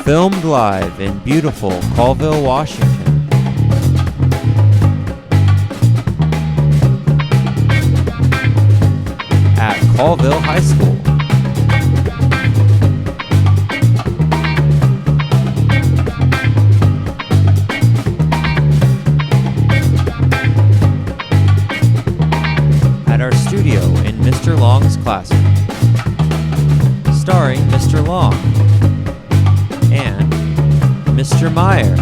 Filmed live in beautiful Colville, Washington. At Colville High School. At our studio in Mr. Long's classroom. Starring Mr. Long and Mr. Meyer.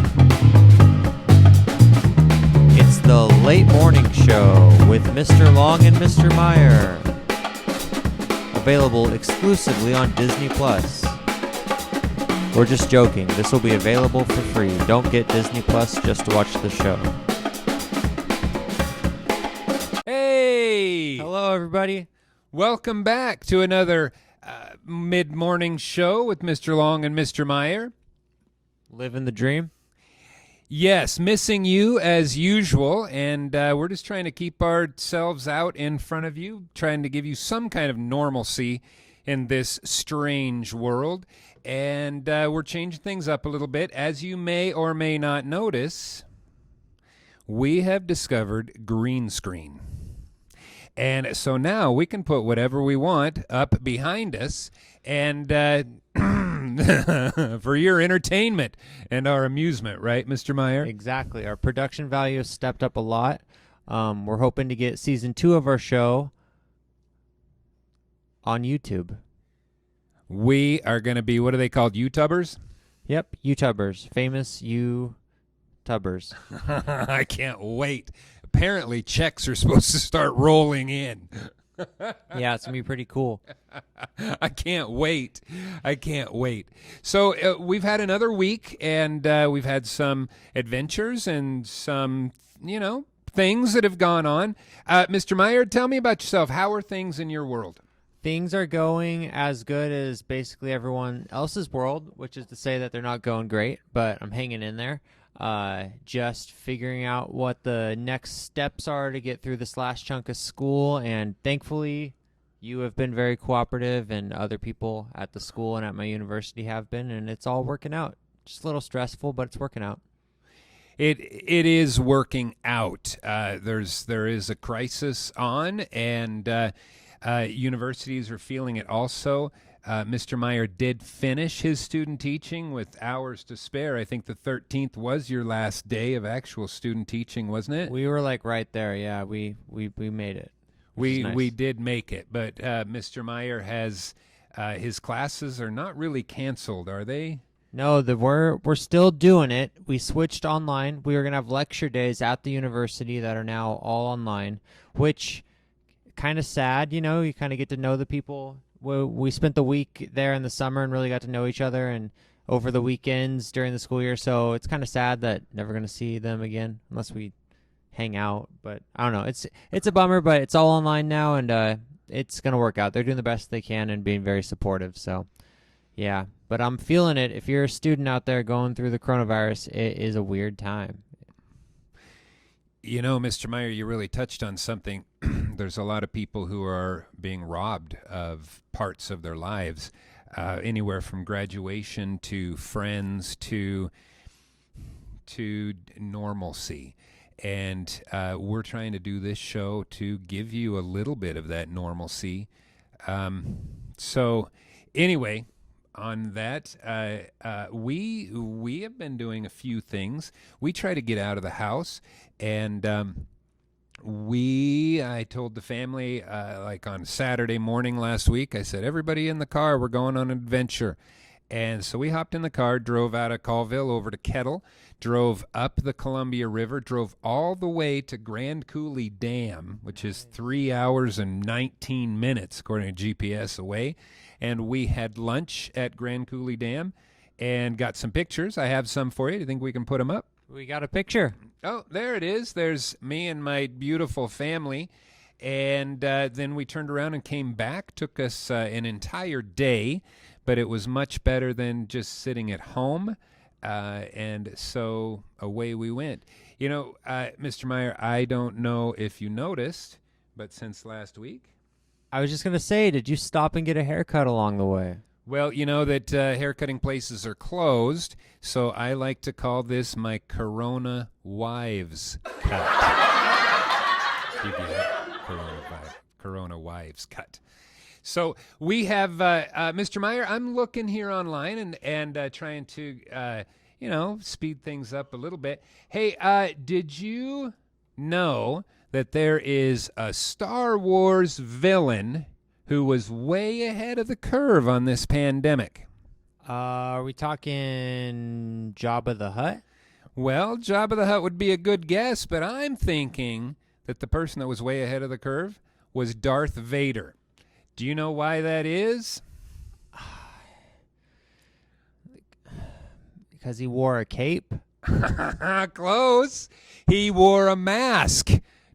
It's the late morning show with Mr. Long and Mr. Meyer. Available exclusively on Disney Plus. We're just joking. This will be available for free. Don't get Disney Plus just to watch the show. Hey! Hello, everybody. Welcome back to another mid-morning show with Mr. Long and Mr. Meyer. Living the dream. Yes, missing you as usual, and we're just trying to keep ourselves out in front of you, trying to give you some kind of normalcy in this strange world, and we're changing things up a little bit. As you may or may not notice, we have discovered green screen. And so now we can put whatever we want up behind us and for your entertainment and our amusement, right, Mr. Meyer? Exactly. Our production value has stepped up a lot. We're hoping to get season 2 of our show on YouTube. We are going to be, what are they called, YouTubers? Yep, YouTubers. Famous YouTubers. I can't wait. Apparently checks are supposed to start rolling in. Yeah, it's going to be pretty cool. I can't wait. So we've had another week, and we've had some adventures and some, things that have gone on. Mr. Meyer, tell me about yourself. How are things in your world? Things are going as good as basically everyone else's world, which is to say that they're not going great, but I'm hanging in there. Just figuring out what the next steps are to get through this last chunk of school, and thankfully you have been very cooperative, and other people at the school and at my university have been, and it's all working out. Just a little stressful, but it's working out. It is working out. There is a crisis on, and universities are feeling it also. Mr. Meyer did finish his student teaching with hours to spare. I think the 13th was your last day of actual student teaching, wasn't it? We were like right there. Yeah, we made it. We did make it, but Mr. Meyer has his classes are not really canceled, are they? No, we're still doing it. We switched online. We were gonna have lecture days at the university that are now all online, which kind of sad. You kind of get to know the people. We spent the week there in the summer and really got to know each other, and over the weekends during the school year. So it's kind of sad that never going to see them again unless we hang out. But I don't know. It's a bummer, but it's all online now, and it's going to work out. They're doing the best they can and being very supportive. So, yeah. But I'm feeling it. If you're a student out there going through the coronavirus, it is a weird time. Mr. Meyer, you really touched on something. There's a lot of people who are being robbed of parts of their lives, anywhere from graduation to friends to normalcy. And we're trying to do this show to give you a little bit of that normalcy. So anyway, on that, we have been doing a few things. We try to get out of the house, and I told the family, like on Saturday morning last week, I said, everybody in the car, we're going on an adventure. And so we hopped in the car, drove out of Colville over to Kettle, drove up the Columbia River, drove all the way to Grand Coulee Dam, which is 3 hours and 19 minutes, according to GPS, away. And we had lunch at Grand Coulee Dam and got some pictures. I have some for you. Do you think we can put them up? We got a picture. Oh, there it is. There's me and my beautiful family. And then we turned around and came back. Took us an entire day, but it was much better than just sitting at home. And so away we went. Mr. Meyer, I don't know if you noticed, but since last week, I was just going to say, did you stop and get a haircut along the way? Well, you know that haircutting places are closed, so I like to call this my Corona Wives cut. You get it? Corona Wives cut. So we have Mr. Meyer. I'm looking here online and trying to speed things up a little bit. Hey, did you know that there is a Star Wars villain who was way ahead of the curve on this pandemic? Are we talking Jabba the Hutt? Well, Jabba the Hutt would be a good guess, but I'm thinking that the person that was way ahead of the curve was Darth Vader. Do you know why that is? Because he wore a cape? Close. He wore a mask.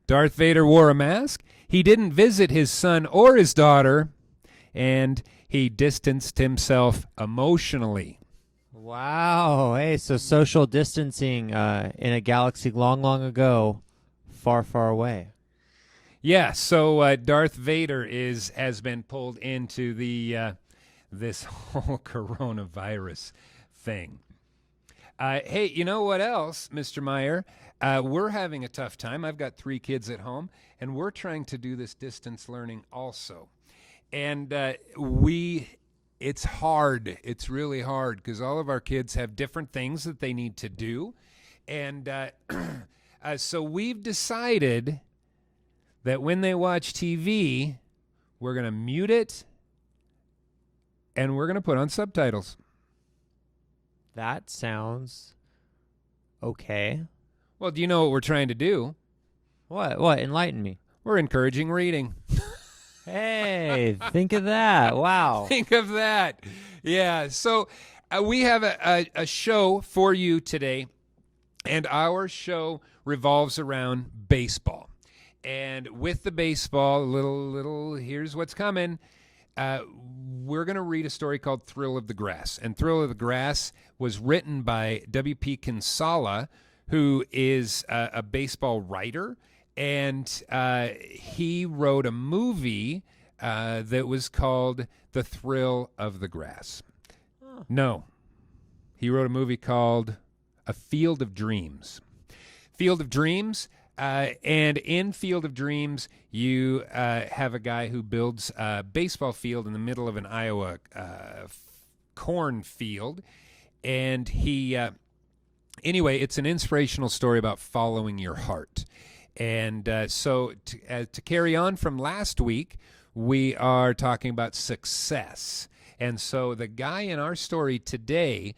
Darth Vader wore a mask. He didn't visit his son or his daughter, and he distanced himself emotionally. Wow. Hey, so social distancing in a galaxy long, long ago, far, far away. Yeah, so Darth Vader has been pulled into the this whole coronavirus thing. Hey, you know what else, Mr. Meyer? We're having a tough time. I've got 3 kids at home, and we're trying to do this distance learning also. And it's hard. It's really hard because all of our kids have different things that they need to do. And so we've decided that when they watch TV, we're going to mute it and we're going to put on subtitles. That sounds okay. Well, do you know what we're trying to do? What? Enlighten me. We're encouraging reading. Hey, think of that. Wow. Think of that. Yeah. So we have a show for you today, and our show revolves around baseball. And with the baseball, little here's what's coming. We're going to read a story called Thrill of the Grass. And Thrill of the Grass was written by W.P. Kinsella, who is a baseball writer. And he wrote a movie that was called The Thrill of the Grass. Oh. No. He wrote a movie called A Field of Dreams. Field of Dreams. And in Field of Dreams, you have a guy who builds a baseball field in the middle of an Iowa cornfield. And anyway, it's an inspirational story about following your heart. And so to carry on from last week, we are talking about success. And so the guy in our story today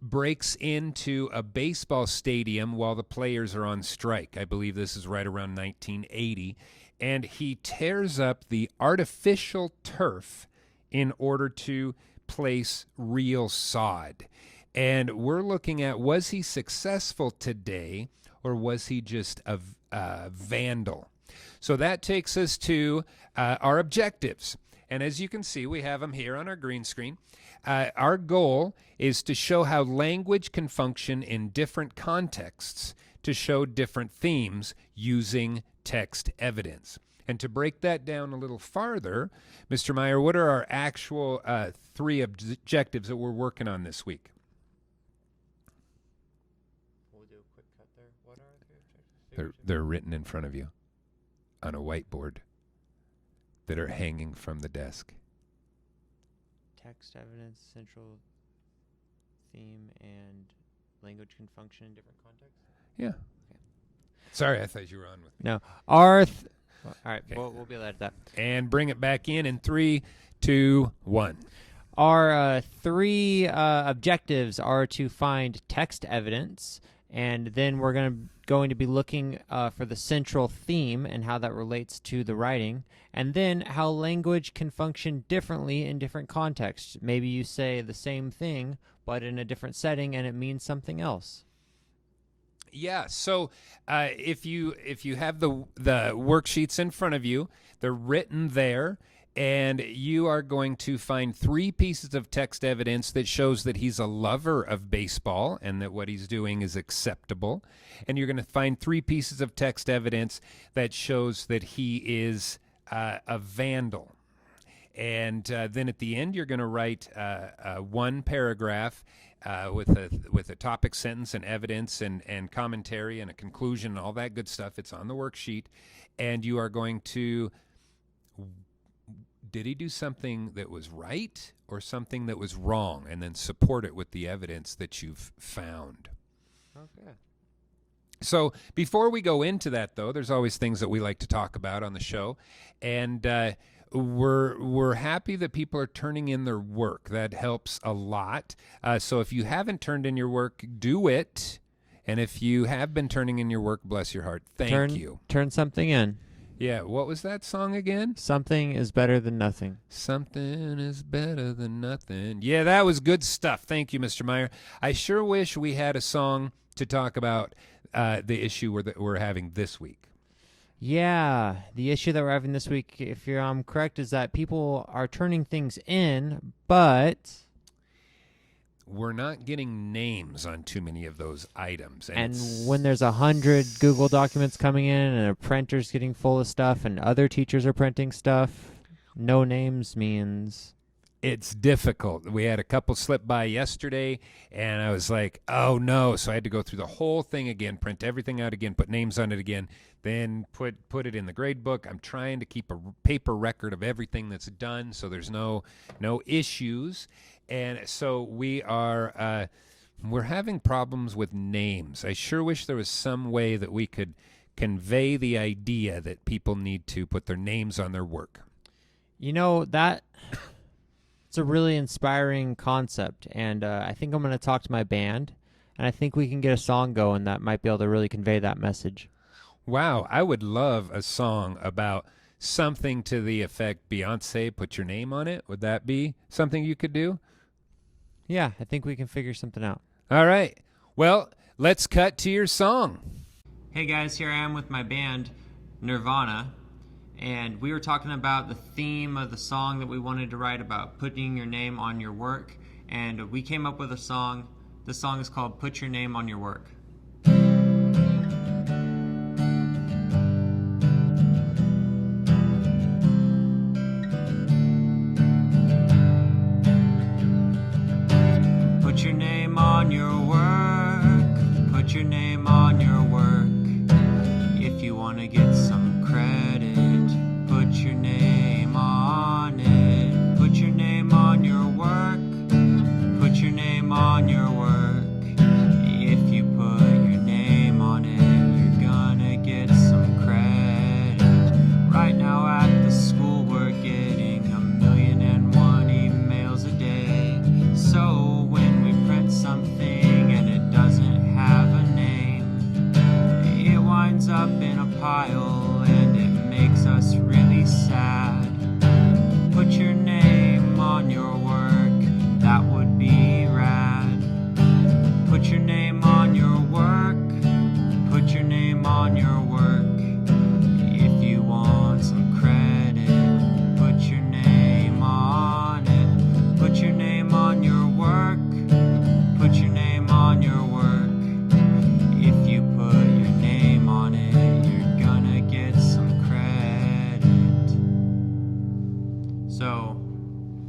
breaks into a baseball stadium while the players are on strike. I believe this is right around 1980. And he tears up the artificial turf in order to place real sod. And we're looking at, was he successful today, or was he just a vandal? So that takes us to our objectives. And as you can see, we have them here on our green screen. Our goal is to show how language can function in different contexts to show different themes using text evidence. And to break that down a little farther, Mr. Meyer, what are our actual 3 objectives that we're working on this week? We'll do a quick cut there. What are the objectives? They're written in front of you on a whiteboard that are hanging from the desk. Text, evidence, central theme, and language can function in different contexts? Yeah. Okay. Sorry, I thought you were on with me. No. All right, okay. We'll be at that. And bring it back in 3, 2, 1. Our 3 objectives are to find text evidence, and then we're going to be looking for the central theme and how that relates to the writing, and then how language can function differently in different contexts. Maybe you say the same thing, but in a different setting, and it means something else. Yeah, so if you have the worksheets in front of you, they're written there, and you are going to find 3 pieces of text evidence that shows that he's a lover of baseball and that what he's doing is acceptable. And you're going to find 3 pieces of text evidence that shows that he is a vandal. And then at the end, you're going to write one paragraph with a topic sentence and evidence and commentary and a conclusion and all that good stuff. It's on the worksheet. And you are going to, did he do something that was right or something that was wrong? And then support it with the evidence that you've found. Okay. So before we go into that, though, there's always things that we like to talk about on the show. And we're happy that people are turning in their work. That helps a lot. So if you haven't turned in your work, do it. And if you have been turning in your work, bless your heart. Thank you. Turn something in. Yeah, what was that song again? Something is better than nothing. Something is better than nothing. Yeah, that was good stuff. Thank you, Mr. Meyer. I sure wish we had a song to talk about the issue we're having this week. Yeah, the issue that we're having this week, if I'm correct, is that people are turning things in, but we're not getting names on too many of those items. And when there's 100 Google documents coming in and a printer's getting full of stuff and other teachers are printing stuff, no names means it's difficult. We had a couple slip by yesterday, and I was like, oh, no. So I had to go through the whole thing again, print everything out again, put names on it again, then put it in the grade book. I'm trying to keep a paper record of everything that's done so there's no issues. And so we're having problems with names. I sure wish there was some way that we could convey the idea that people need to put their names on their work. You know, that... It's a really inspiring concept, and I think I'm going to talk to my band, and I think we can get a song going that might be able to really convey that message. Wow, I would love a song about something to the effect, Beyonce, put your name on it. Would that be something you could do? Yeah, I think we can figure something out. All right. Well, let's cut to your song. Hey guys, here I am with my band, Nirvana. And we were talking about the theme of the song that we wanted to write about, putting your name on your work. And we came up with a song. The song is called Put Your Name on Your Work. Put your name on your work. Put your name on your work. If you want to get some credit, put your name on it. Put your name on your work. Put your name on your work. If you put your name on it, you're gonna get some credit. Right now at the school we're getting 1,000,001 emails a day. So when we print something and it doesn't have a name, it winds up in a pile and it makes us really sad. Put your name on your work, that would be rad. Put your name on your work, put your name on your work. If you want some credit, put your name on it. Put your name on your work, put your name on your work. If you put your name on it, you're gonna get some credit. So,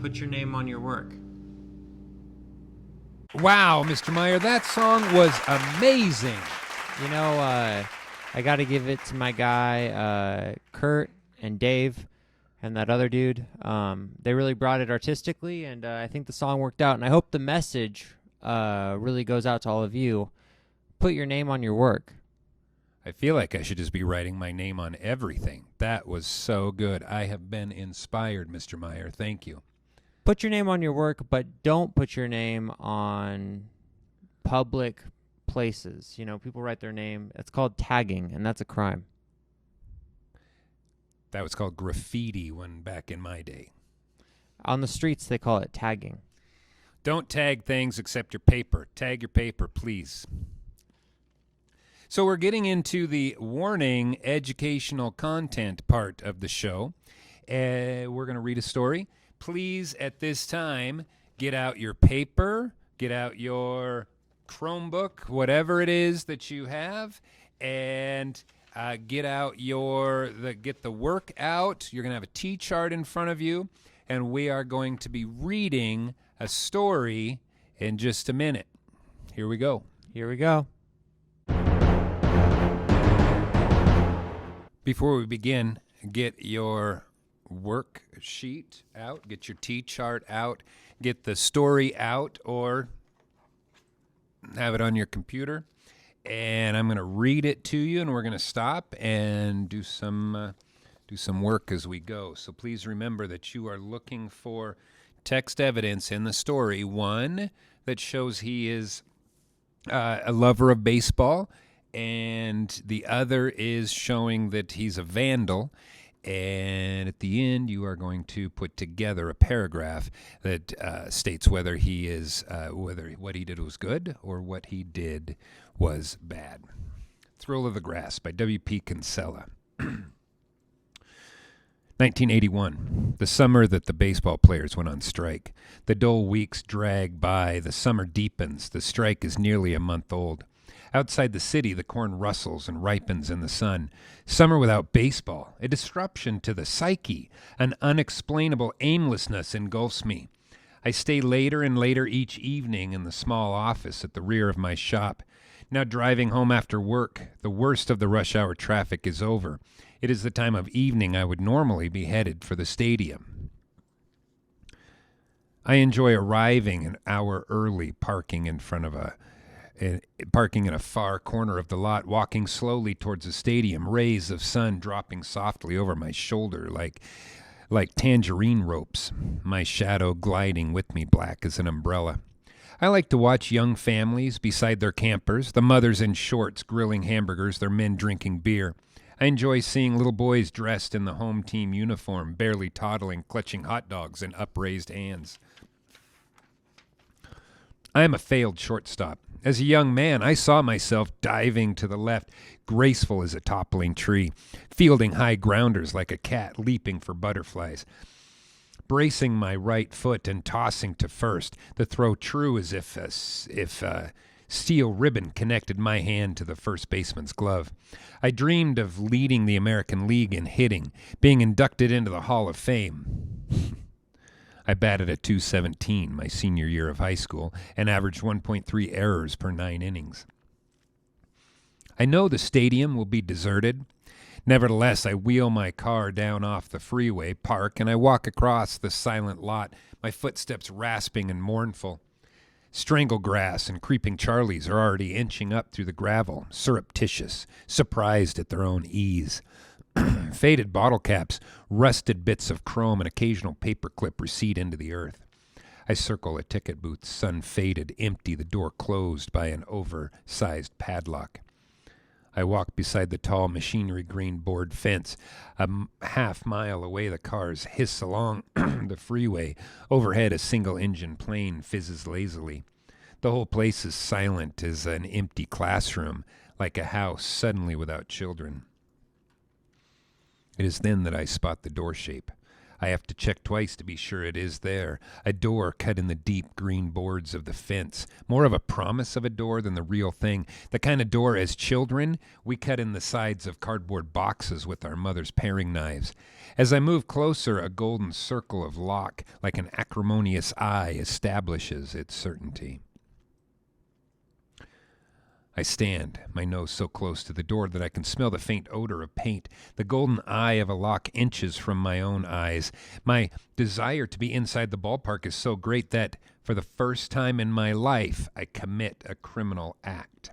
put your name on your work. Wow, Mr. Meyer, that song was amazing. You know, I got to give it to my guy, Kurt and Dave and that other dude. They really brought it artistically, and I think the song worked out. And I hope the message really goes out to all of you. Put your name on your work. I feel like I should just be writing my name on everything. That was so good. I have been inspired, Mr. Meyer. Thank you. Put your name on your work, but don't put your name on public places. You know, people write their name. It's called tagging, and that's a crime. That was called graffiti back in my day. On the streets, they call it tagging. Don't tag things except your paper. Tag your paper, please. So we're getting into the warning educational content part of the show. We're going to read a story. Please, at this time, get out your paper, get out your Chromebook, whatever it is that you have, and get the work out. You're going to have a T-chart in front of you. and we are going to be reading a story in just a minute. Here we go. Here we go. Before we begin, get your worksheet out, get your T-chart out, get the story out, or have it on your computer. And I'm going to read it to you, and we're going to stop and do some work as we go. So please remember that you are looking for text evidence in the story. One that shows he is a lover of baseball, and the other is showing that he's a vandal. And at the end, you are going to put together a paragraph that states whether he is whether what he did was good or what he did was bad. Thrill of the Grass by W.P. Kinsella. 1981, the summer that the baseball players went on strike. The dull weeks drag by. The summer deepens. The strike is nearly a month old. Outside the city, the corn rustles and ripens in the sun. Summer without baseball, a disruption to the psyche, an unexplainable aimlessness engulfs me. I stay later and later each evening in the small office at the rear of my shop. Now driving home after work, the worst of the rush hour traffic is over. It is the time of evening I would normally be headed for the stadium. I enjoy arriving an hour early, parking in a far corner of the lot, walking slowly towards the stadium, rays of sun dropping softly over my shoulder like tangerine ropes, my shadow gliding with me black as an umbrella. I like to watch young families beside their campers, the mothers in shorts grilling hamburgers, their men drinking beer. I enjoy seeing little boys dressed in the home team uniform, barely toddling, clutching hot dogs in upraised hands. I am a failed shortstop. As a young man, I saw myself diving to the left, graceful as a toppling tree, fielding high grounders like a cat leaping for butterflies, bracing my right foot and tossing to first, the throw true as if steel ribbon connected my hand to the first baseman's glove. I dreamed of leading the American League in hitting, being inducted into the Hall of Fame. I batted at .217 my senior year of high school and averaged 1.3 errors per 9 innings. I know the stadium will be deserted. Nevertheless, I wheel my car down off the freeway, park, and I walk across the silent lot, my footsteps rasping and mournful. Stranglegrass and creeping Charlies are already inching up through the gravel, surreptitious, surprised at their own ease. Faded bottle caps, rusted bits of chrome, and occasional paperclip recede into the earth. I circle a ticket booth, sun-faded, empty, the door closed by an oversized padlock. I walk beside the tall machinery-green board fence. A half-mile away, the cars hiss along the freeway. Overhead, a single-engine plane fizzes lazily. The whole place is silent as an empty classroom, like a house suddenly without children. It is then that I spot the door shape. I have to check twice to be sure it is there. A door cut in the deep green boards of the fence. More of a promise of a door than the real thing. The kind of door, as children, we cut in the sides of cardboard boxes with our mother's paring knives. As I move closer, a golden circle of lock, like an acrimonious eye, establishes its certainty. I stand, my nose so close to the door that I can smell the faint odor of paint. The golden eye of a lock inches from my own eyes. My desire to be inside the ballpark is so great that, for the first time in my life, I commit a criminal act.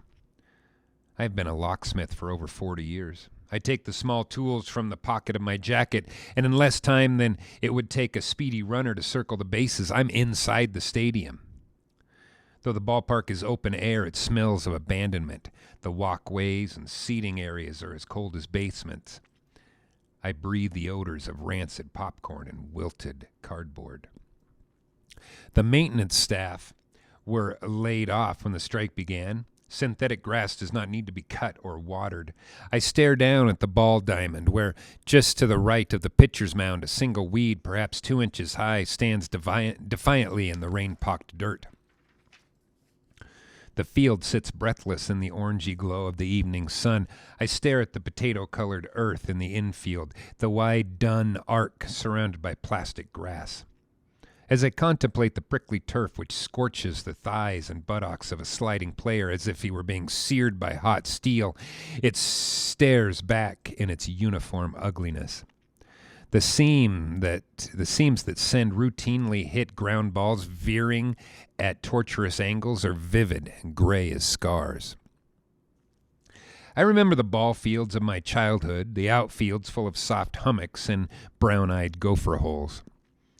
I've been a locksmith for over 40 years. I take the small tools from the pocket of my jacket, and in less time than it would take a speedy runner to circle the bases, I'm inside the stadium. Though the ballpark is open air, it smells of abandonment. The walkways and seating areas are as cold as basements. I breathe the odors of rancid popcorn and wilted cardboard. The maintenance staff were laid off when the strike began. Synthetic grass does not need to be cut or watered. I stare down at the ball diamond, where just to the right of the pitcher's mound, a single weed, perhaps 2 inches high, stands defiantly in the rain-pocked dirt. The field sits breathless in the orangey glow of the evening sun. I stare at the potato-colored earth in the infield, the wide dun arc surrounded by plastic grass. As I contemplate the prickly turf which scorches the thighs and buttocks of a sliding player as if he were being seared by hot steel, it stares back in its uniform ugliness. The seams that send routinely hit ground balls veering at tortuous angles are vivid and gray as scars. I remember the ball fields of my childhood, the outfields full of soft hummocks and brown-eyed gopher holes.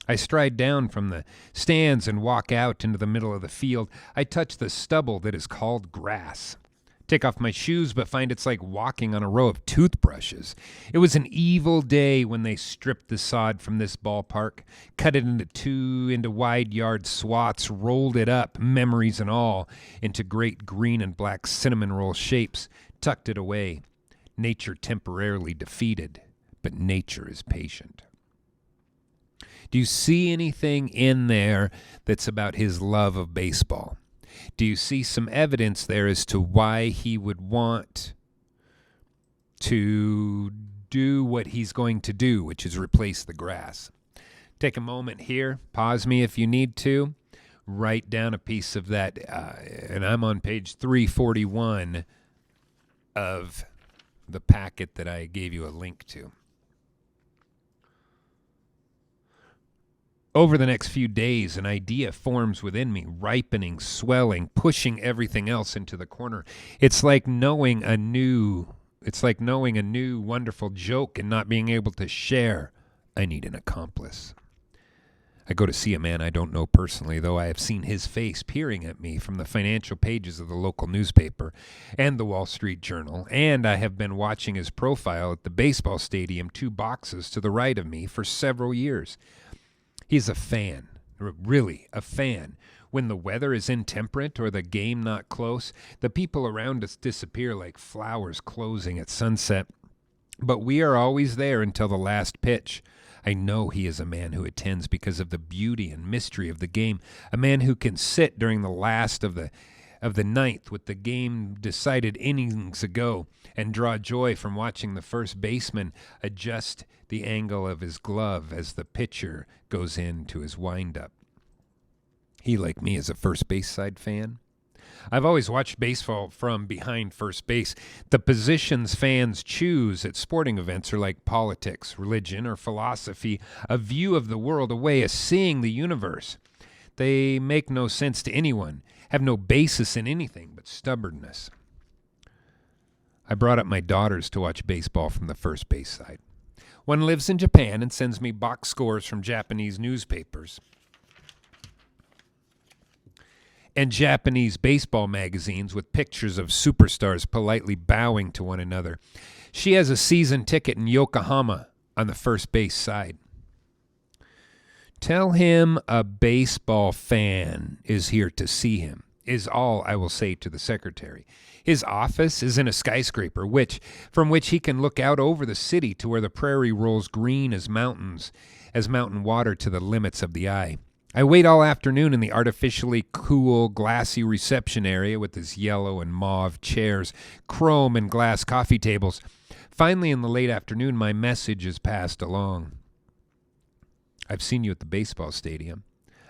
I stride down from the stands and walk out into the middle of the field. I touch the stubble that is called grass. Take off my shoes, but find it's like walking on a row of toothbrushes. It was an evil day when they stripped the sod from this ballpark, cut it into wide yard swaths, rolled it up, memories and all, into great green and black cinnamon roll shapes, tucked it away. Nature temporarily defeated, but nature is patient. Do you see anything in there that's about his love of baseball? Do you see some evidence there as to why he would want to do what he's going to do, which is replace the grass? Take a moment here. Pause me if you need to. Write down a piece of that. And I'm on page 341 of the packet that I gave you a link to. Over the next few days, an idea forms within me, ripening, swelling, pushing everything else into the corner. It's like knowing a new wonderful joke and not being able to share. I need an accomplice. I go to see a man I don't know personally, though I have seen his face peering at me from the financial pages of the local newspaper and the Wall Street Journal, and I have been watching his profile at the baseball stadium 2 boxes to the right of me for several years. He's a fan, really a fan. When the weather is intemperate or the game not close, the people around us disappear like flowers closing at sunset. But we are always there until the last pitch. I know he is a man who attends because of the beauty and mystery of the game, a man who can sit during the last of the ninth with the game decided innings ago and draw joy from watching the first baseman adjust the angle of his glove as the pitcher goes into his windup. He, like me, is a first base side fan. I've always watched baseball from behind first base. The positions fans choose at sporting events are like politics, religion, or philosophy, a view of the world, a way of seeing the universe. They make no sense to anyone, have no basis in anything but stubbornness. I brought up my daughters to watch baseball from the first base side. One lives in Japan and sends me box scores from Japanese newspapers and Japanese baseball magazines with pictures of superstars politely bowing to one another. She has a season ticket in Yokohama on the first base side. Tell him a baseball fan is here to see him, is all I will say to the secretary. His office is in a skyscraper, from which he can look out over the city to where the prairie rolls green as mountain water to the limits of the eye. I wait all afternoon in the artificially cool, glassy reception area with its yellow and mauve chairs, chrome and glass coffee tables. Finally, in the late afternoon, my message is passed along. I've seen you at the baseball stadium.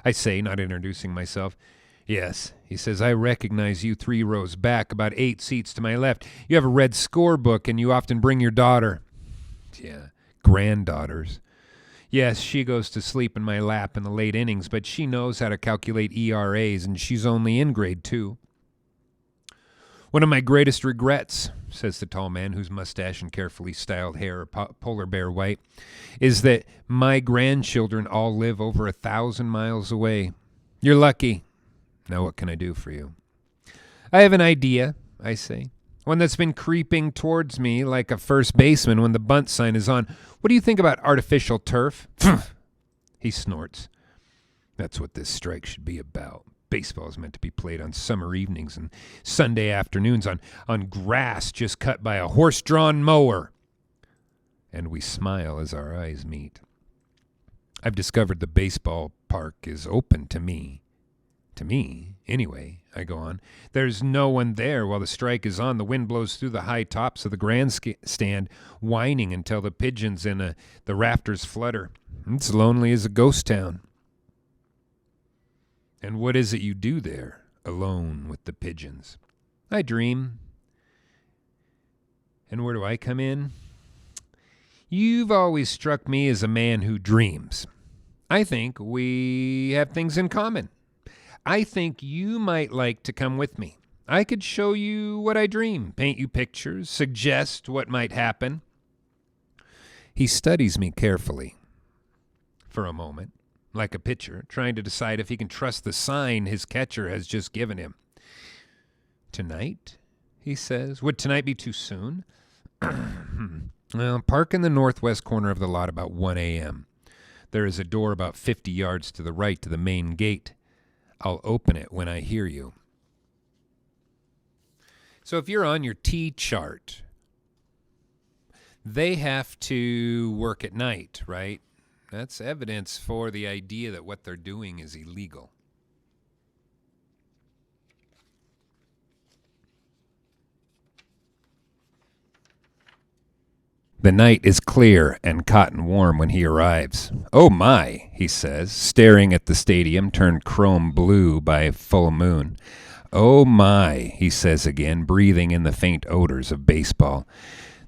I say, not introducing myself. Yes, he says, I recognize you 3 rows back, about 8 seats to my left. You have a red scorebook, and you often bring your daughter. Yeah, granddaughters. Yes, she goes to sleep in my lap in the late innings, but she knows how to calculate ERAs, and she's only in grade 2. One of my greatest regrets, says the tall man whose mustache and carefully styled hair are polar bear white, is that my grandchildren all live over 1,000 miles away. You're lucky. Now what can I do for you? I have an idea, I say. One that's been creeping towards me like a first baseman when the bunt sign is on. What do you think about artificial turf? He snorts. That's what this strike should be about. Baseball is meant to be played on summer evenings and Sunday afternoons on grass just cut by a horse-drawn mower. And we smile as our eyes meet. I've discovered the baseball park is open to me To me, anyway, I go on. There's no one there while the strike is on. The wind blows through the high tops of the grandstand, whining until the pigeons in the rafters flutter. It's lonely as a ghost town. And what is it you do there, alone with the pigeons? I dream. And where do I come in? You've always struck me as a man who dreams. I think we have things in common. I think you might like to come with me. I could show you what I dream, paint you pictures, suggest what might happen. He studies me carefully for a moment, like a pitcher, trying to decide if he can trust the sign his catcher has just given him. Tonight, he says. Would tonight be too soon? Well, park in the northwest corner of the lot about 1 a.m. There is a door about 50 yards to the right to the main gate. I'll open it when I hear you. So if you're on your T chart, they have to work at night, right? That's evidence for the idea that what they're doing is illegal. The night is clear and cotton warm when he arrives. Oh my, he says, staring at the stadium turned chrome blue by full moon. Oh my, he says again, breathing in the faint odors of baseball,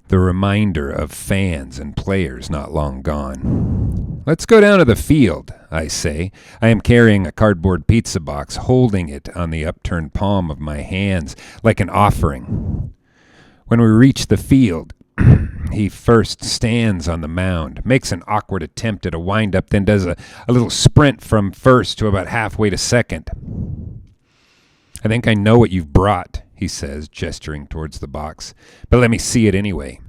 the reminder of fans and players not long gone. Let's go down to the field, I say. I am carrying a cardboard pizza box, holding it on the upturned palm of my hands like an offering. When we reach the field, he first stands on the mound, makes an awkward attempt at a windup, then does a little sprint from first to about halfway to second. I think I know what you've brought, he says, gesturing towards the box, but let me see it anyway.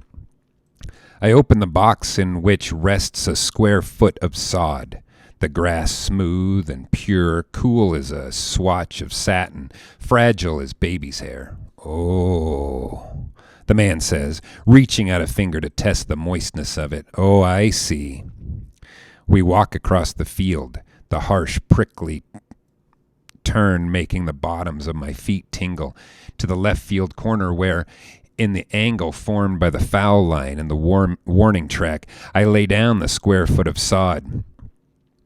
I open the box in which rests a square foot of sod, the grass smooth and pure, cool as a swatch of satin, fragile as baby's hair. Oh, the man says, reaching out a finger to test the moistness of it. Oh, I see. We walk across the field, the harsh, prickly turn making the bottoms of my feet tingle, to the left field corner where, in the angle formed by the foul line and the warning track, I lay down the square foot of sod.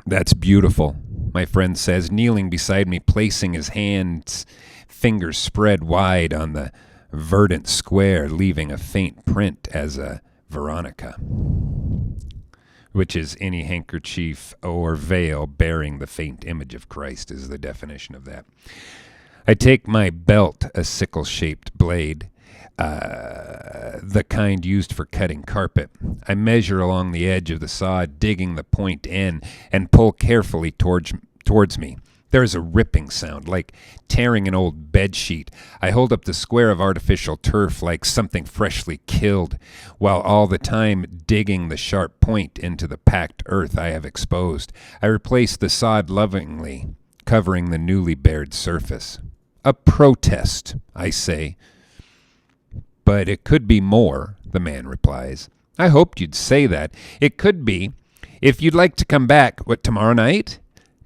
That's beautiful, my friend says, kneeling beside me, placing his hands, fingers spread wide on the verdant square, leaving a faint print as a Veronica, which is any handkerchief or veil bearing the faint image of Christ, is the definition of that. I take my belt, a sickle-shaped blade, the kind used for cutting carpet. I measure along the edge of the sod, digging the point in, and pull carefully towards me. There is a ripping sound, like tearing an old bedsheet. I hold up the square of artificial turf like something freshly killed, while all the time digging the sharp point into the packed earth I have exposed. I replace the sod lovingly, covering the newly bared surface. A protest, I say. But it could be more, the man replies. I hoped you'd say that. It could be. If you'd like to come back, tomorrow night?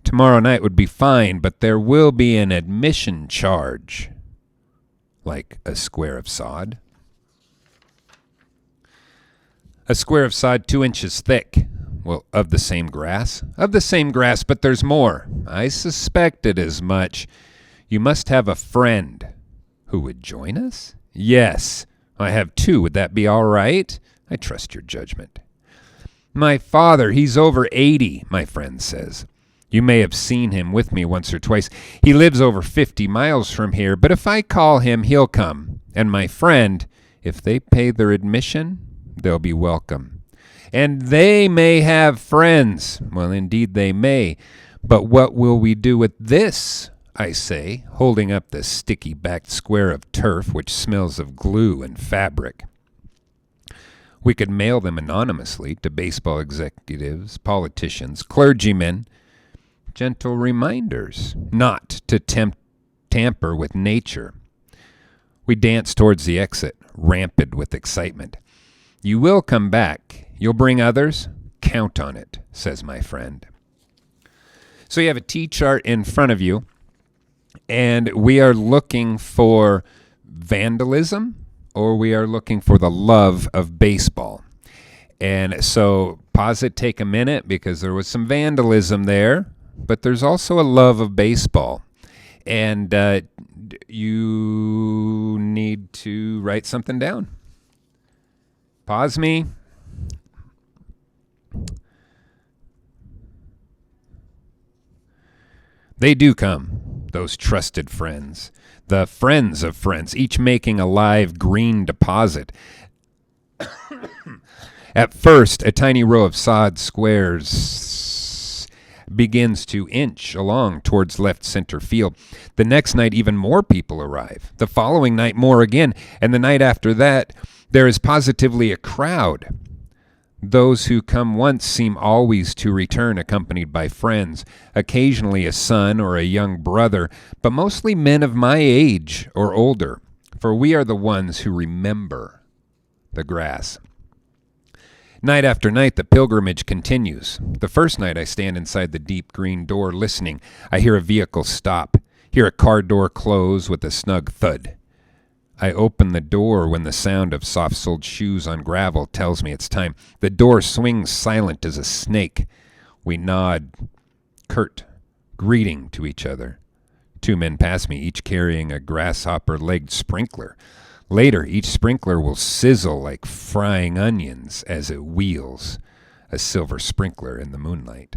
Tomorrow night would be fine, but there will be an admission charge. Like a square of sod? A square of sod 2 inches thick. Well, of the same grass? Of the same grass, but there's more. I suspected as much. You must have a friend. Who would join us? Yes. I have 2. Would that be all right? I trust your judgment. My father, he's over 80, my friend says. You may have seen him with me once or twice. He lives over 50 miles from here, but if I call him, he'll come. And my friend, if they pay their admission, they'll be welcome. And they may have friends. Well, indeed they may. But what will we do with this? I say, holding up the sticky-backed square of turf which smells of glue and fabric. We could mail them anonymously to baseball executives, politicians, clergymen, gentle reminders not to tamper with nature. We dance towards the exit, rampant with excitement. You will come back. You'll bring others? Count on it, says my friend. So you have a T chart in front of you. And we are looking for vandalism, or we are looking for the love of baseball. And so pause it, take a minute, because there was some vandalism there, but there's also a love of baseball. And you need to write something down. Pause me. They do come, those trusted friends, the friends of friends, each making a live green deposit. At first, a tiny row of sod squares begins to inch along towards left center field. The next night, even more people arrive. The following night, more again. And the night after that, there is positively a crowd. Those who come once seem always to return accompanied by friends, occasionally a son or a young brother, but mostly men of my age or older, for we are the ones who remember the grass. Night after night, the pilgrimage continues. The first night I stand inside the deep green door listening. I hear a vehicle stop, hear a car door close with a snug thud. I open the door when the sound of soft-soled shoes on gravel tells me it's time. The door swings silent as a snake. We nod, curt, greeting to each other. Two men pass me, each carrying a grasshopper-legged sprinkler. Later, each sprinkler will sizzle like frying onions as it wheels, a silver sprinkler in the moonlight.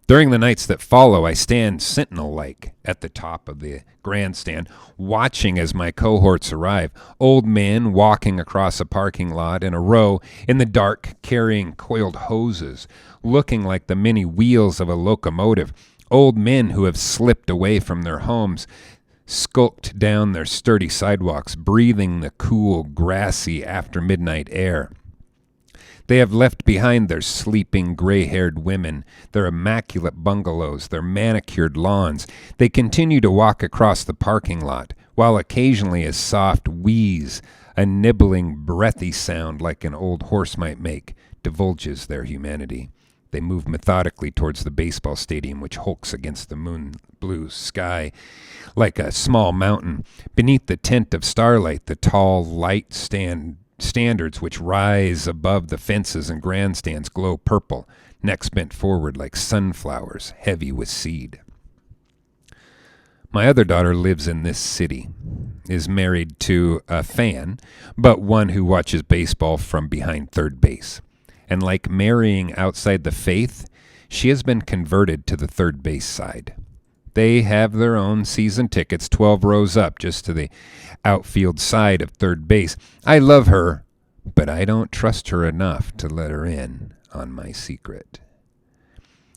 During the nights that follow, I stand sentinel-like at the top of the grandstand, watching as my cohorts arrive. Old men walking across a parking lot in a row in the dark, carrying coiled hoses, looking like the many wheels of a locomotive. Old men who have slipped away from their homes, skulked down their sturdy sidewalks, breathing the cool, grassy after-midnight air. They have left behind their sleeping, gray-haired women, their immaculate bungalows, their manicured lawns. They continue to walk across the parking lot, while occasionally a soft wheeze, a nibbling, breathy sound like an old horse might make, divulges their humanity. They move methodically towards the baseball stadium, which hulks against the moon-blue sky like a small mountain. Beneath the tent of starlight, the tall light standards which rise above the fences and grandstands glow purple, necks bent forward like sunflowers, heavy with seed. My other daughter lives in this city, is married to a fan, but one who watches baseball from behind third base. And like marrying outside the faith, she has been converted to the third base side. They have their own season tickets, 12 rows up, just to the outfield side of third base. I love her, but I don't trust her enough to let her in on my secret.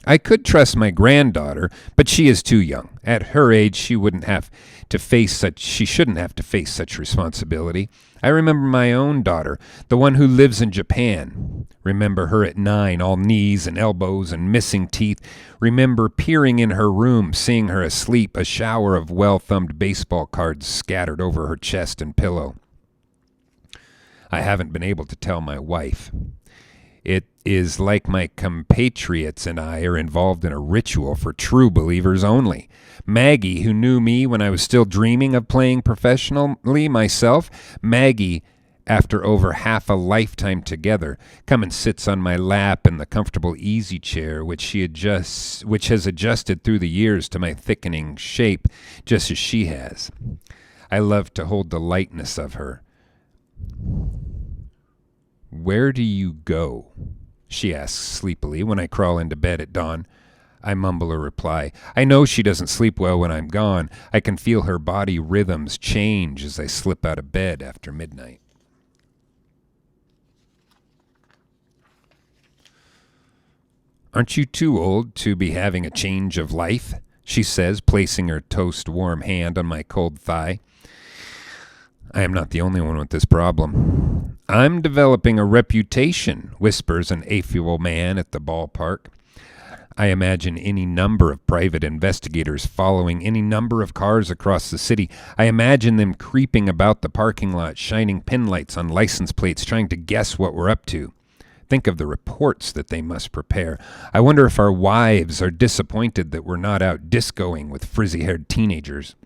I could trust my granddaughter, but she is too young. At her age, she shouldn't have to face such responsibility. I remember my own daughter, the one who lives in Japan. Remember her at 9, all knees and elbows and missing teeth. Remember peering in her room, seeing her asleep, a shower of well-thumbed baseball cards scattered over her chest and pillow. I haven't been able to tell my wife. It is like my compatriots and I are involved in a ritual for true believers only. Maggie, who knew me when I was still dreaming of playing professionally myself, Maggie, after over half a lifetime together, come and sits on my lap in the comfortable easy chair which has adjusted through the years to my thickening shape, just as she has. I love to hold the lightness of her. "Where do you go?" she asks sleepily when I crawl into bed at dawn. I mumble a reply. I know she doesn't sleep well when I'm gone. I can feel her body rhythms change as I slip out of bed after midnight. "Aren't you too old to be having a change of life?" she says, placing her toast-warm hand on my cold thigh. I am not the only one with this problem. "I'm developing a reputation," whispers an affable man at the ballpark. I imagine any number of private investigators following any number of cars across the city. I imagine them creeping about the parking lot, shining pin lights on license plates, trying to guess what we're up to. Think of the reports that they must prepare. I wonder if our wives are disappointed that we're not out discoing with frizzy-haired teenagers.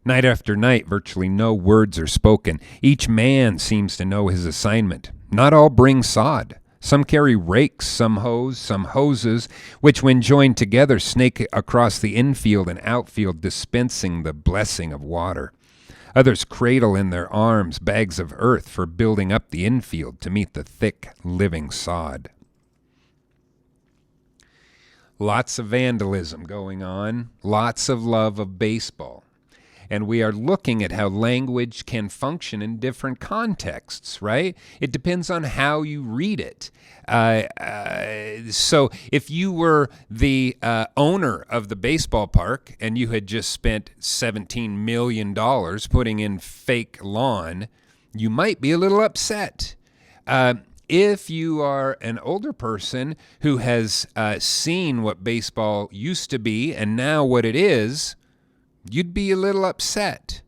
Night after night, virtually no words are spoken. Each man seems to know his assignment. Not all bring sod. Some carry rakes, some hoes, some hoses, which when joined together snake across the infield and outfield, dispensing the blessing of water. Others cradle in their arms bags of earth for building up the infield to meet the thick, living sod. Lots of vandalism going on, lots of love of baseball. And we are looking at how language can function in different contexts, right? It depends on how you read it. So if you were the owner of the baseball park and you had just spent $17 million putting in fake lawn, you might be a little upset. If you are an older person who has seen what baseball used to be and now what it is, you'd be a little upset.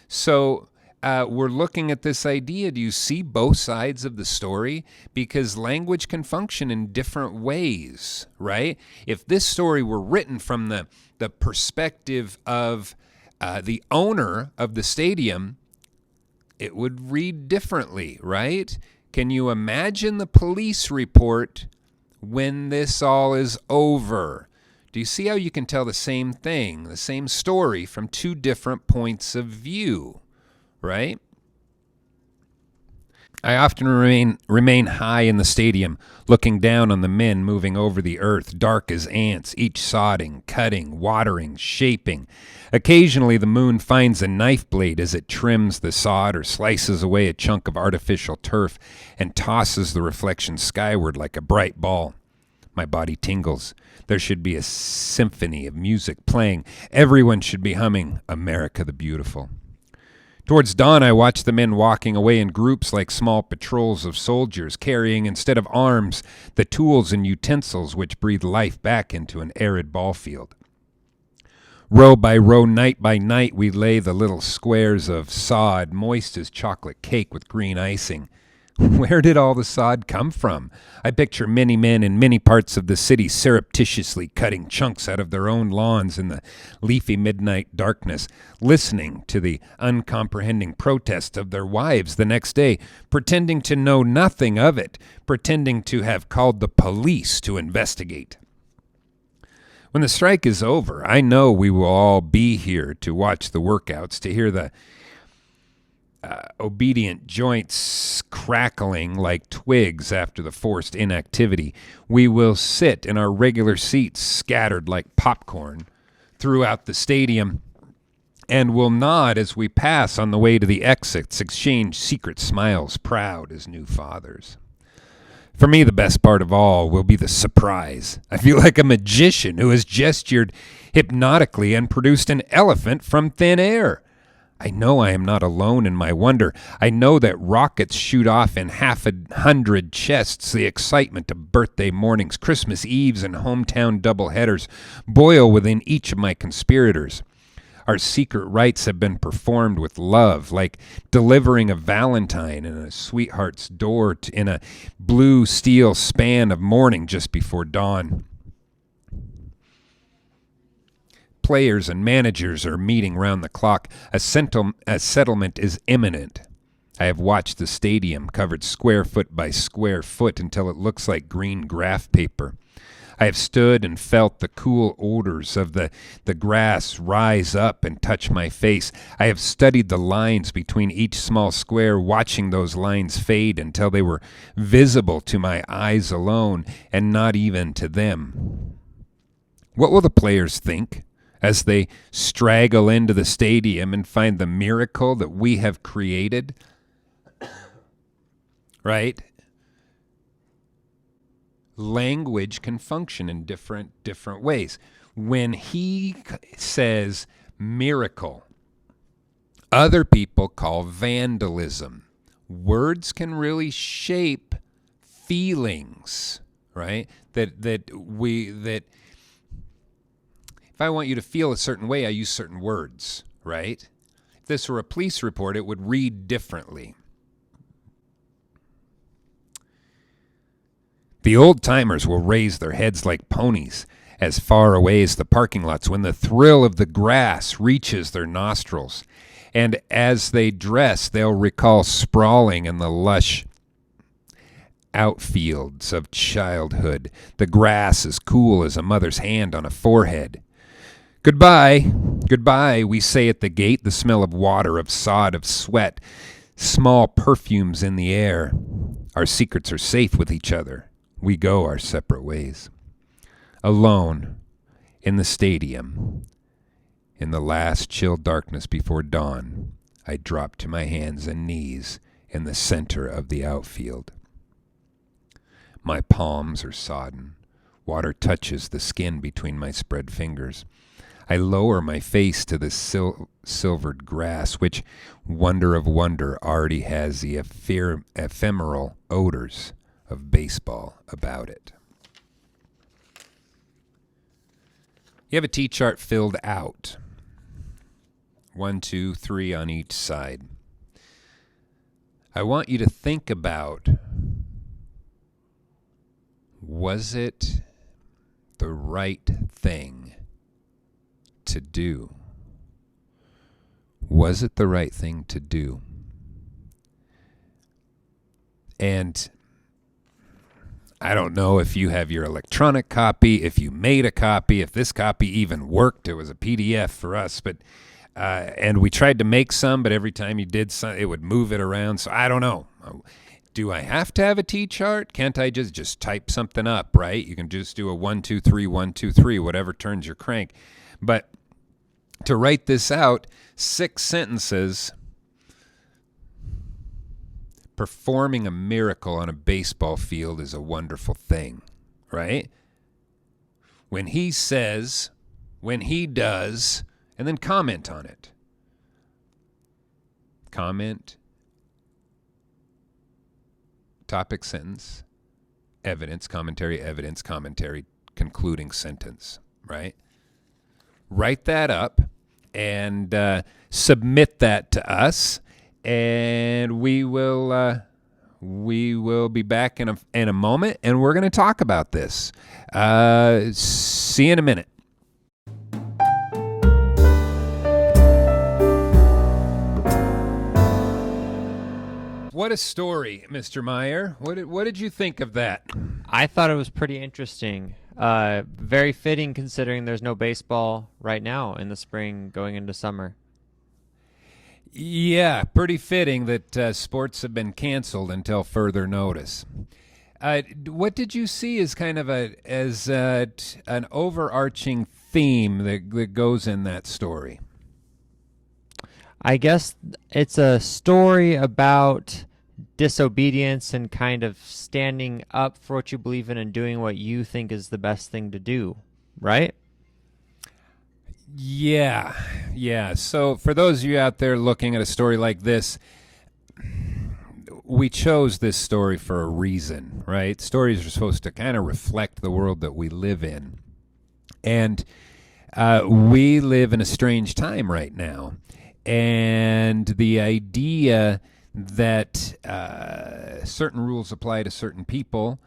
So we're looking at this idea. Do you see both sides of the story? Because language can function in different ways, right? If this story were written from the perspective of the owner of the stadium, it would read differently, right? Can you imagine the police report when this all is over? Do you see how you can tell the same thing, the same story from two different points of view, right? I often remain high in the stadium, looking down on the men moving over the earth, dark as ants, each sodding, cutting, watering, shaping. Occasionally the moon finds a knife blade as it trims the sod or slices away a chunk of artificial turf and tosses the reflection skyward like a bright ball. My body tingles. There should be a symphony of music playing. Everyone should be humming America the Beautiful. Towards dawn, I watch the men walking away in groups like small patrols of soldiers, carrying instead of arms the tools and utensils which breathe life back into an arid ball field. Row by row, night by night, we lay the little squares of sod, moist as chocolate cake with green icing. Where did all the sod come from? I picture many men in many parts of the city surreptitiously cutting chunks out of their own lawns in the leafy midnight darkness, listening to the uncomprehending protest of their wives the next day, pretending to know nothing of it, pretending to have called the police to investigate. When the strike is over, I know we will all be here to watch the workouts, to hear the obedient joints crackling like twigs after the forced inactivity. We will sit in our regular seats scattered like popcorn throughout the stadium and will nod as we pass on the way to the exits, exchange secret smiles, proud as new fathers. For me, the best part of all will be the surprise. I feel like a magician who has gestured hypnotically and produced an elephant from thin air. I know I am not alone in my wonder. I know that rockets shoot off in 100 chests. The excitement of birthday mornings, Christmas Eves, and hometown doubleheaders boil within each of my conspirators. Our secret rites have been performed with love, like delivering a valentine in a sweetheart's door in a blue steel span of morning just before dawn. Players and managers are meeting round the clock. A settlement is imminent. I have watched the stadium covered square foot by square foot until it looks like green graph paper. I have stood and felt the cool odors of the grass rise up and touch my face. I have studied the lines between each small square, watching those lines fade until they were visible to my eyes alone and not even to them. What will the players think as they straggle into the stadium and find the miracle that we have created? Right? Language can function in different ways. When he says miracle, other people call vandalism. Words can really shape feelings, right? That if I want you to feel a certain way, I use certain words, right? If this were a police report, it would read differently. The old-timers will raise their heads like ponies as far away as the parking lots when the thrill of the grass reaches their nostrils. And as they dress, they'll recall sprawling in the lush outfields of childhood, the grass as cool as a mother's hand on a forehead. Goodbye, goodbye, we say at the gate, the smell of water, of sod, of sweat, small perfumes in the air. Our secrets are safe with each other. We go our separate ways. Alone, in the stadium, in the last chill darkness before dawn, I drop to my hands and knees in the center of the outfield. My palms are sodden. Water touches the skin between my spread fingers. I lower my face to the silvered grass, which, wonder of wonder, already has the ephemeral odors of baseball about it. You have a T-chart filled out. 1, 2, 3 on each side. I want you to think about, was it the right thing to do? Was it the right thing to do? And I don't know if you have your electronic copy, if you made a copy, if this copy even worked. It was a PDF for us, but and we tried to make some, but every time you did some, it would move it around. So I don't know. Do I have to have a T-chart? Can't I just type something up, right? You can just do a 1, 2, 3, 1, 2, 3, whatever turns your crank. But to write this out, 6 sentences. Performing a miracle on a baseball field is a wonderful thing, right? When he says, when he does, and then comment on it. Comment, topic sentence, evidence, commentary, concluding sentence, right? Write that up and submit that to us. And we will be back in a moment, and we're going to talk about this. See you in a minute. What a story, Mr. Meyer. What did you think of that? I thought it was pretty interesting. Very fitting considering there's no baseball right now in the spring going into summer. Yeah, pretty fitting that sports have been canceled until further notice. What did you see as kind of an overarching theme that goes in that story? I guess it's a story about disobedience and kind of standing up for what you believe in and doing what you think is the best thing to do, right? Yeah. So for those of you out there looking at a story like this, we chose this story for a reason, right? Stories are supposed to kind of reflect the world that we live in. And we live in a strange time right now. And the idea that certain rules apply to certain people,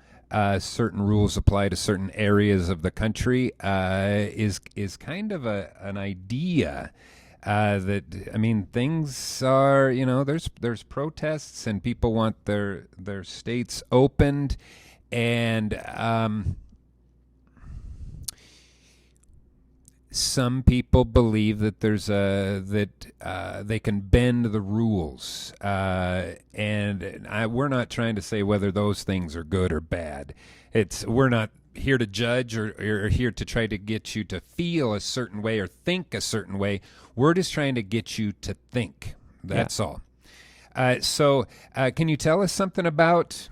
certain rules apply to certain areas of the country is kind of an idea that, I mean, things are, there's protests and people want their states opened, and some people believe that they can bend the rules, and we're not trying to say whether those things are good or bad. We're not here to judge or here to try to get you to feel a certain way or think a certain way. We're just trying to get you to think. That's all. So can you tell us something about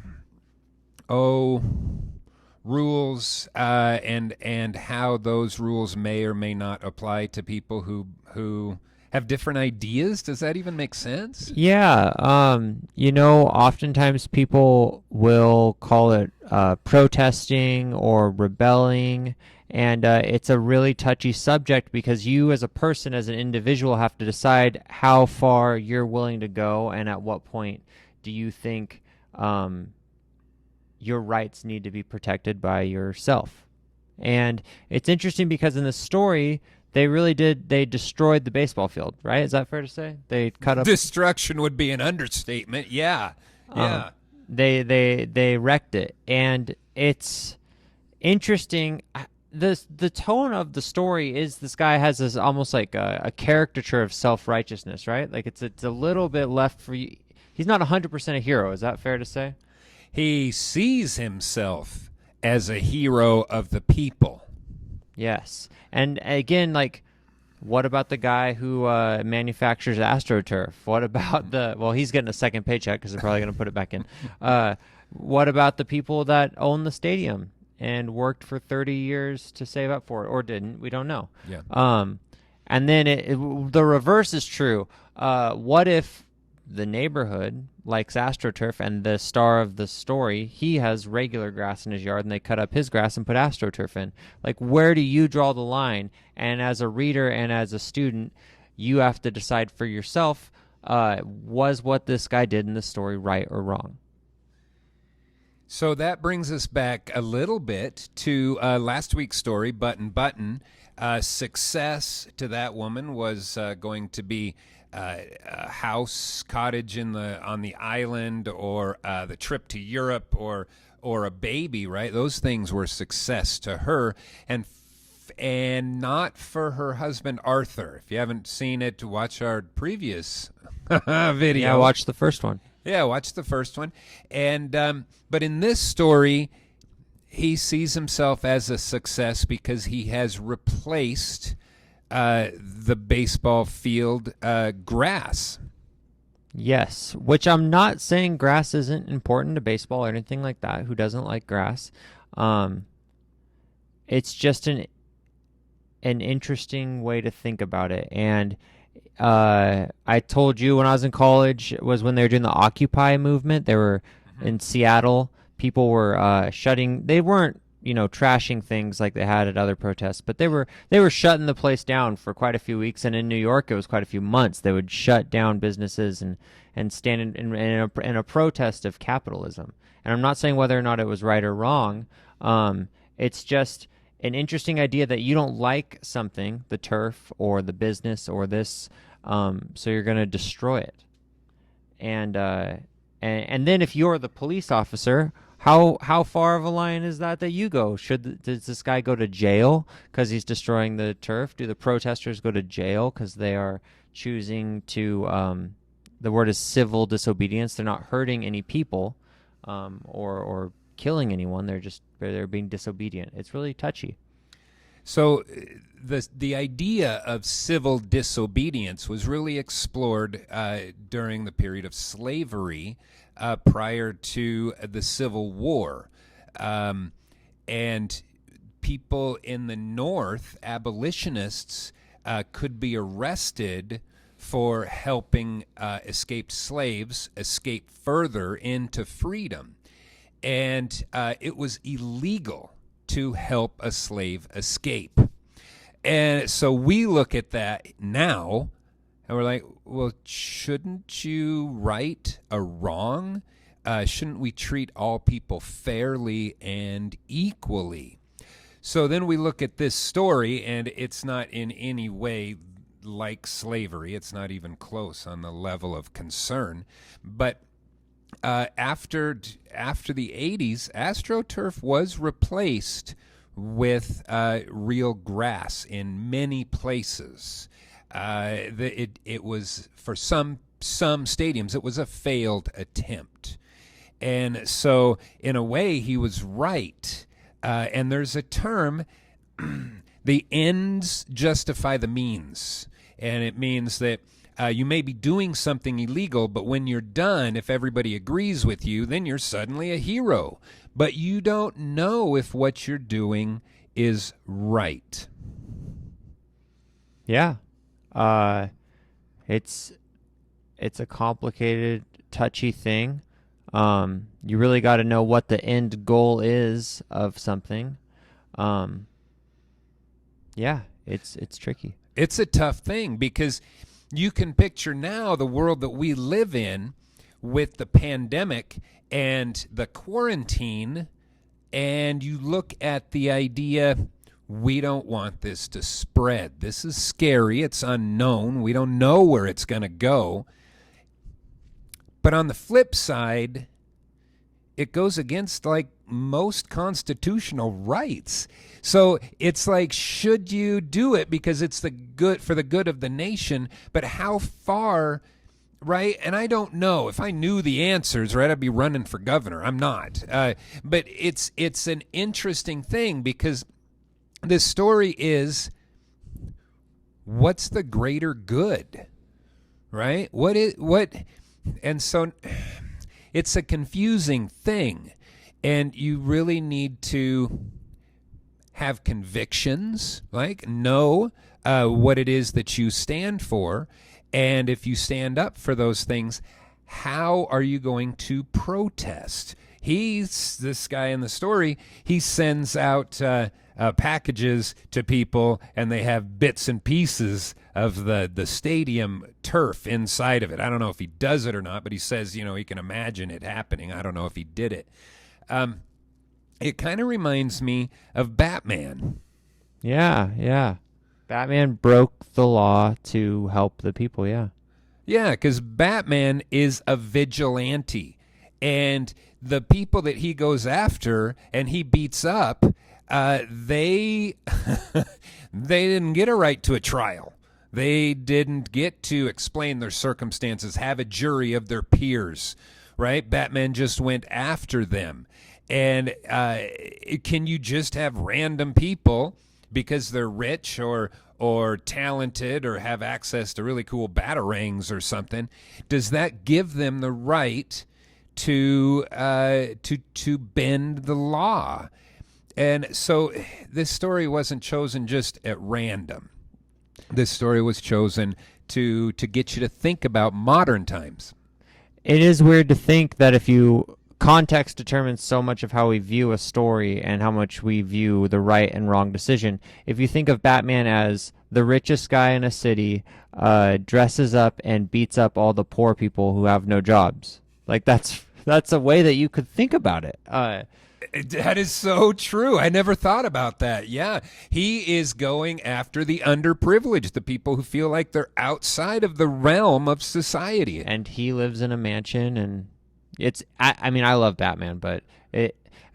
rules and how those rules may or may not apply to people who have different ideas? Does that even make sense? Yeah. Oftentimes people will call it protesting or rebelling, and it's a really touchy subject because you as a person, as an individual, have to decide how far you're willing to go and at what point do you think your rights need to be protected by yourself. And it's interesting because in the story, they destroyed the baseball field, right? Is that fair to say? They cut up. Destruction would be an understatement. Yeah. Yeah. They wrecked it, and it's interesting. The tone of the story is this guy has this almost like a caricature of self-righteousness, right? Like it's a little bit left for you. He's not 100% a hero. Is that fair to say? He sees himself as a hero of the people. Yes. And again, like, what about the guy who manufactures AstroTurf? What about well, he's getting a second paycheck because they're probably going to put it back in. What about the people that own the stadium and worked for 30 years to save up for it, or didn't? We don't know. Yeah. And then the reverse is true. What if the neighborhood likes AstroTurf, and the star of the story, he has regular grass in his yard, and they cut up his grass and put AstroTurf in? Like, where do you draw the line? And as a reader and as a student, you have to decide for yourself, was what this guy did in the story right or wrong? So that brings us back a little bit to last week's story, Button Button. Success to that woman was going to be a house, cottage on the island, or the trip to Europe, or a baby, right? Those things were success to her, and not for her husband Arthur. If you haven't seen it, watch our previous video. Yeah, watch the first one. Yeah, watch the first one. And but in this story, he sees himself as a success because he has replaced the baseball field grass. Yes, which I'm not saying grass isn't important to baseball or anything like that. Who doesn't like grass? It's just an interesting way to think about it. And I told you when I was in college was when they were doing the Occupy movement. They were in Seattle. People were shutting. They weren't, trashing things like they had at other protests, but they were shutting the place down for quite a few weeks. And in New York, it was quite a few months. They would shut down businesses and stand in a protest of capitalism. And I'm not saying whether or not it was right or wrong. It's just an interesting idea that you don't like something, the turf or the business or this, so you're going to destroy it. And then if you're the police officer, how far of a line is that you go? Does this guy go to jail because he's destroying the turf? Do the protesters go to jail because they are choosing to, the word is civil disobedience. They're not hurting any people or killing anyone. They're being disobedient. It's really touchy. So the idea of civil disobedience was really explored during the period of slavery prior to the Civil War. And people in the North, abolitionists, could be arrested for helping escaped slaves escape further into freedom. And it was illegal to help a slave escape. And so we look at that now, and we're like, well, shouldn't you right a wrong? Shouldn't we treat all people fairly and equally? So then we look at this story, and it's not in any way like slavery. It's not even close on the level of concern. But after the 80s, AstroTurf was replaced with real grass in many places. It was, for some stadiums, it was a failed attempt. And so, in a way, he was right. And there's a term, the ends justify the means. And it means that you may be doing something illegal, but when you're done, if everybody agrees with you, then you're suddenly a hero. But you don't know if what you're doing is right. Yeah. It's a complicated, touchy thing. You really got to know what the end goal is of something. Yeah, it's tricky. It's a tough thing because you can picture now the world that we live in with the pandemic and the quarantine, and you look at the idea, we don't want this to spread. This is scary. It's unknown. We don't know where it's going to go. But on the flip side, it goes against like most constitutional rights. So it's like, should you do it because it's the good for the good of the nation? But how far, right? And I don't know. If I knew the answers, right, I'd be running for governor. I'm not. But it's an interesting thing because this story is, what's the greater good, right? And so it's a confusing thing, and you really need to have convictions, like know what it is that you stand for, and if you stand up for those things, how are you going to protest? This guy in the story, he sends out packages to people, and they have bits and pieces of the stadium turf inside of it. I don't know if he does it or not, but he says, he can imagine it happening. I don't know if he did it. It kind of reminds me of Batman. Yeah. Batman broke the law to help the people, yeah. Yeah, because Batman is a vigilante, and the people that he goes after and he beats up, they didn't get a right to a trial. They didn't get to explain their circumstances, have a jury of their peers, right? Batman just went after them. And can you just have random people because they're rich or talented or have access to really cool batarangs or something? Does that give them the right to bend the law? And so this story wasn't chosen just at random. This story was chosen to get you to think about modern times. It is weird to think that context determines so much of how we view a story and how much we view the right and wrong decision. If you think of Batman as the richest guy in a city, dresses up and beats up all the poor people who have no jobs, like that's a way that you could think about it. That is so true. I never thought about that. Yeah, he is going after the underprivileged, the people who feel like they're outside of the realm of society. And he lives in a mansion, and I love Batman, but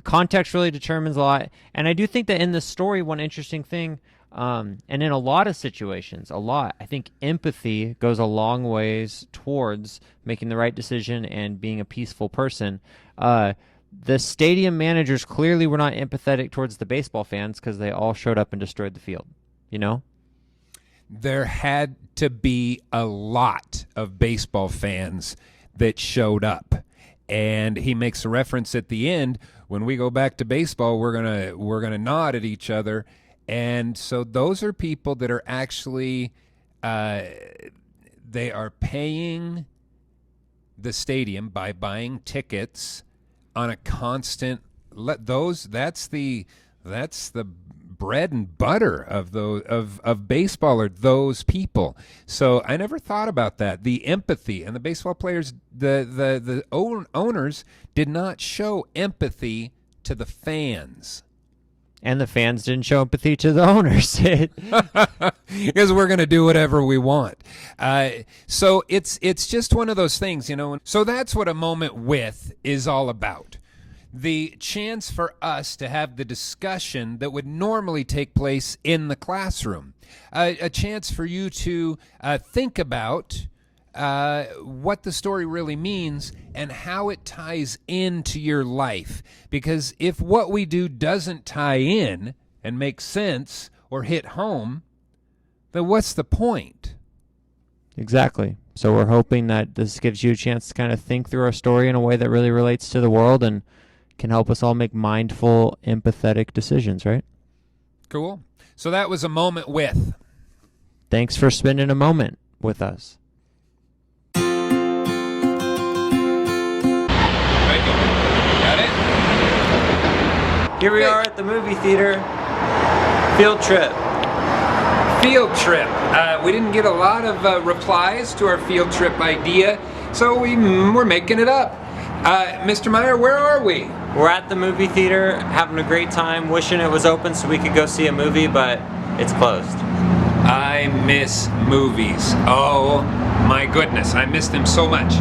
context really determines a lot. And I do think that in the story, one interesting thing, and in a lot of situations, I think empathy goes a long ways towards making the right decision and being a peaceful person. The stadium managers clearly were not empathetic towards the baseball fans because they all showed up and destroyed the field, There had to be a lot of baseball fans that showed up. And he makes a reference at the end, when we go back to baseball, we're gonna nod at each other. And so those are people that are actually they are paying the stadium by buying tickets on a constant. That's the bread and butter of baseball, are those people. So I never thought about that. The empathy, and the baseball players, the owners did not show empathy to the fans. And the fans didn't show empathy to the owners. Because we're going to do whatever we want. So it's just one of those things, So that's what A Moment With is all about. The chance for us to have the discussion that would normally take place in the classroom. A chance for you to think about what the story really means and how it ties into your life. Because if what we do doesn't tie in and make sense or hit home, then what's the point? Exactly. So we're hoping that this gives you a chance to kind of think through our story in a way that really relates to the world and can help us all make mindful, empathetic decisions, right? Cool. So that was A Moment With. Thanks for spending a moment with us. Got it? Here we are at the movie theater. Field trip. Field trip. We didn't get a lot of replies to our field trip idea. So we're making it up. Mr. Meyer, where are we? We're at the movie theater, having a great time, wishing it was open so we could go see a movie, but it's closed. I miss movies. Oh my goodness, I miss them so much.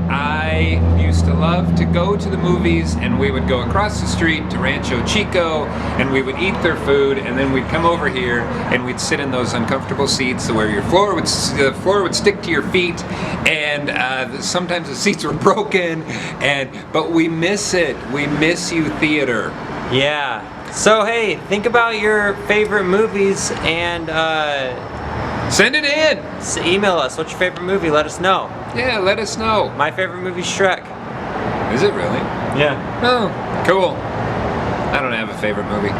I used to love to go to the movies, and we would go across the street to Rancho Chico, and we would eat their food, and then we'd come over here and we'd sit in those uncomfortable seats where the floor would stick to your feet, and sometimes the seats were broken, but we miss it. We miss you, theater. Yeah. So hey, think about your favorite movies and Send it in. email us. What's your favorite movie? Let us know. Yeah, let us know. My favorite movie is Shrek. Is it really? Yeah. Oh, cool. I don't have a favorite movie.